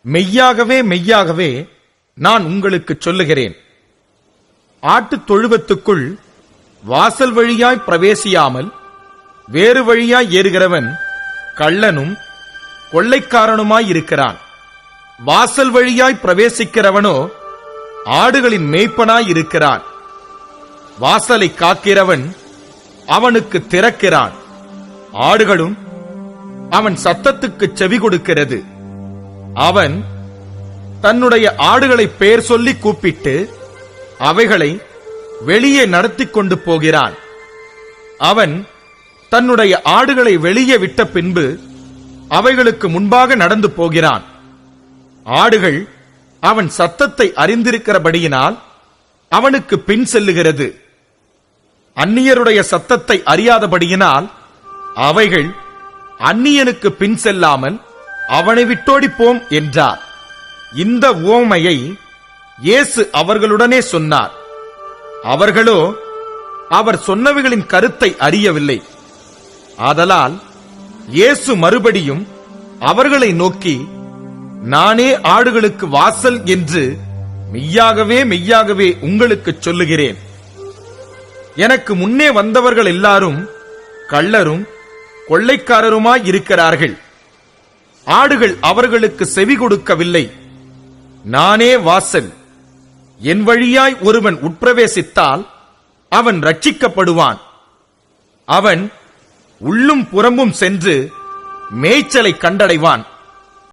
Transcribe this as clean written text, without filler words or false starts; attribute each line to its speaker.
Speaker 1: மெய்யாகவே மெய்யாகவே நான் உங்களுக்கு சொல்லுகிறேன், ஆட்டுத் தொழுவத்துக்குள் வாசல் வழியாய் பிரவேசியாமல் வேறு வழியாய் ஏறுகிறவன் கள்ளனும் கொள்ளைக்காரனுமாயிருக்கிறான். வாசல் வழியாய் பிரவேசிக்கிறவனோ ஆடுகளின் மேய்ப்பனாயிருக்கிறான். வாசலை காக்கிறவன் அவனுக்கு திறக்கிறான். ஆடுகளும் அவன் சத்தத்துக்கு செவி கொடுக்கிறது. அவன் தன்னுடைய ஆடுகளை பெயர் சொல்லி கூப்பிட்டு அவைகளை வெளியே நடத்தி கொண்டு போகிறான். அவன் தன்னுடைய ஆடுகளை வெளியே விட்ட பின்பு அவைகளுக்கு முன்பாக நடந்து போகிறான். ஆடுகள் அவன் சத்தத்தை அறிந்திருக்கிறபடியினால் அவனுக்கு பின் செல்லுகிறது. அந்நியருடைய சத்தத்தை அறியாதபடியினால் அவைகள் அந்நியனுக்கு பின் செல்லாமல் அவனை விட்டோடிப்போம் என்றார். இந்த உவமையை இயேசு அவர்களுடனே சொன்னார். அவர்களோ அவர் சொன்னவைகளின் கருத்தை அறியவில்லை. ஆதலால் இயேசு மறுபடியும் அவர்களை நோக்கி, நானே ஆடுகளுக்கு வாசல் என்று மெய்யாகவே மெய்யாகவே உங்களுக்கு சொல்லுகிறேன். எனக்கு முன்னே வந்தவர்கள் எல்லாரும் கள்ளரும் கொள்ளைக்காரருமாயிருக்கிறார்கள். ஆடுகள் அவர்களுக்கு செவி கொடுக்கவில்லை. நானே வாசல். என் வழியாய் ஒருவன் உட்பிரவேசித்தால் அவன் ரட்சிக்கப்படுவான். அவன் உள்ளும் புறம்பும் சென்று மேய்ச்சலை கண்டடைவான்.